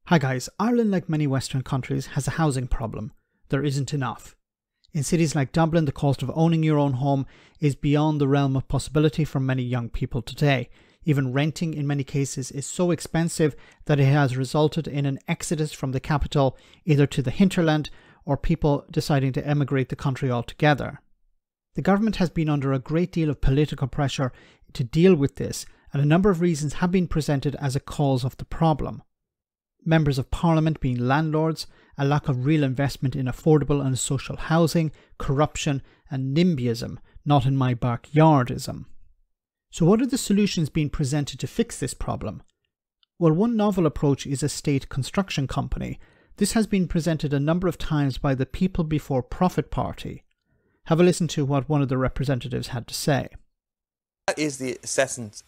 Hi guys, Ireland, like many Western countries, has a housing problem. There isn't enough. In cities like Dublin, the cost of owning your own home is beyond the realm of possibility for many young people today. Even renting in many cases is so expensive that it has resulted in an exodus from the capital either to the hinterland or people deciding to emigrate the country altogether. The government has been under a great deal of political pressure to deal with this, and a number of reasons have been presented as a cause of the problem. Members of Parliament being landlords, a lack of real investment in affordable and social housing, corruption, and NIMBYism, not in my backyardism. So what are the solutions being presented to fix this problem? Well, one novel approach is a state construction company. This has been presented a number of times by the People Before Profit Party. Have a listen to what one of the representatives had to say. That is the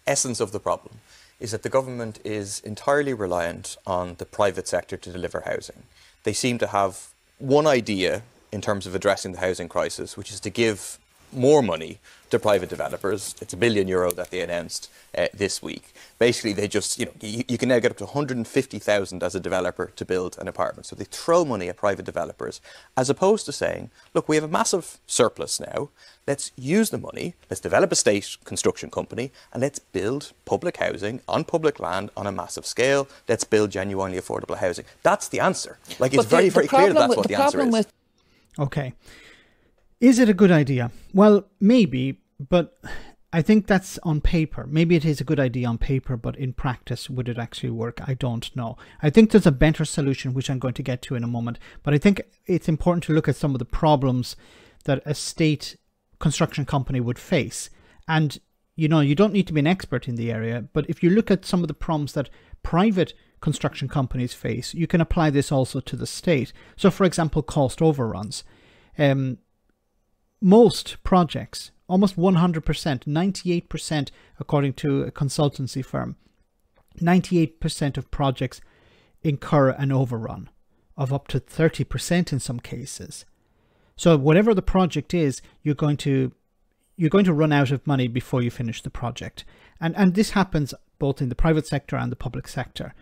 essence of the problem, is that the government is entirely reliant on the private sector to deliver housing. They seem to have one idea in terms of addressing the housing crisis, which is to give more money to private developers. It's €1 billion that they announced this week. Basically, they just, you can now get up to 150,000 as a developer to build an apartment. So they throw money at private developers, as opposed to saying, look, we have a massive surplus now. Let's use the money. Let's develop a state construction company and let's build public housing on public land on a massive scale. Let's build genuinely affordable housing. That's the answer. Like, it's very, very clear that's what the answer is. Okay. Is it a good idea? Well, maybe, but I think that's on paper. Maybe it is a good idea on paper, but in practice, would it actually work? I don't know. I think there's a better solution, which I'm going to get to in a moment. But I think it's important to look at some of the problems that a state construction company would face. And, you don't need to be an expert in the area, but if you look at some of the problems that private construction companies face, you can apply this also to the state. So, for example, cost overruns. Most projects, almost 100%, 98%, according to a consultancy firm, 98% of projects incur an overrun of up to 30% in some cases. So whatever the project is, you're going to run out of money before you finish the project. And this happens both in the private sector and the public sector.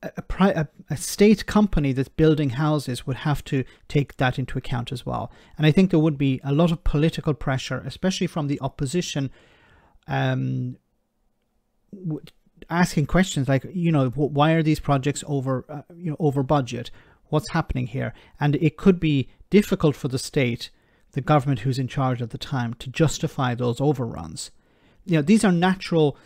A state company that's building houses would have to take that into account as well. And I think there would be a lot of political pressure, especially from the opposition, asking questions like, why are these projects over budget? What's happening here? And it could be difficult for the state, the government who's in charge at the time, to justify those overruns. This is a natural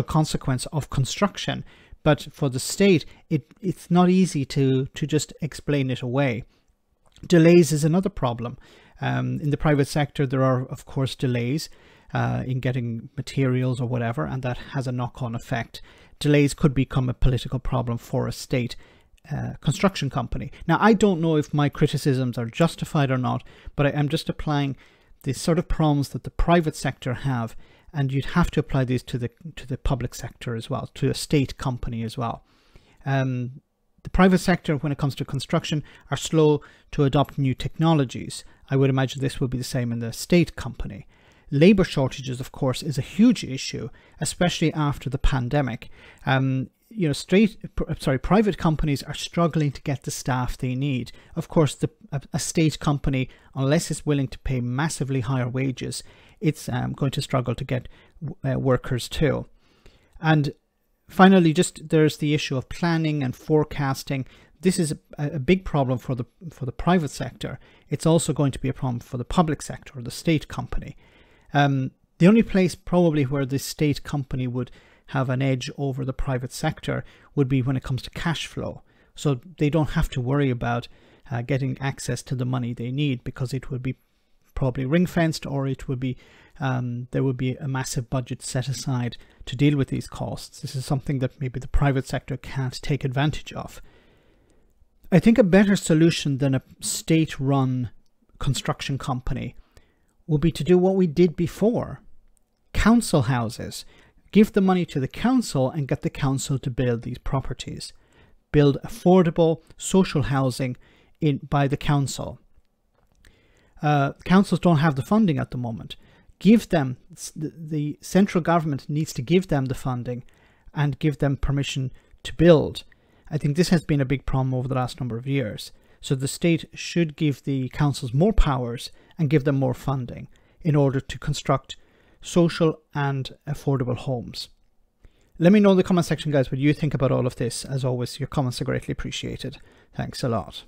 consequence of construction. But for the state, it's not easy to just explain it away. Delays is another problem. In the private sector, there are, of course, delays in getting materials or whatever, and that has a knock-on effect. Delays could become a political problem for a state construction company. Now, I don't know if my criticisms are justified or not, but I'm just applying the sort of problems that the private sector have. And you'd have to apply these to the public sector as well, to a state company as well. The private sector, when it comes to construction, are slow to adopt new technologies. I would imagine this will be the same in the state company. Labor shortages, of course, is a huge issue, especially after the pandemic. Private companies are struggling to get the staff they need. Of course, a state company, unless it's willing to pay massively higher wages, it's going to struggle to get workers too. And finally, there's the issue of planning and forecasting. This is a big problem for the private sector. It's also going to be a problem for the public sector or the state company. The only place probably where the state company would have an edge over the private sector would be when it comes to cash flow. So they don't have to worry about getting access to the money they need, because it would be probably ring-fenced, or it would be there would be a massive budget set aside to deal with these costs. This is something that maybe the private sector can't take advantage of. I think a better solution than a state-run construction company will be to do what we did before. Council houses. Give the money to the council and get the council to build these properties. Build affordable social housing by the council. Councils don't have the funding at the moment. Give them, the central government needs to give them the funding and give them permission to build. I think this has been a big problem over the last number of years. So the state should give the councils more powers and give them more funding in order to construct social and affordable homes. Let me know in the comment section, guys, what you think about all of this. As always, your comments are greatly appreciated. Thanks a lot.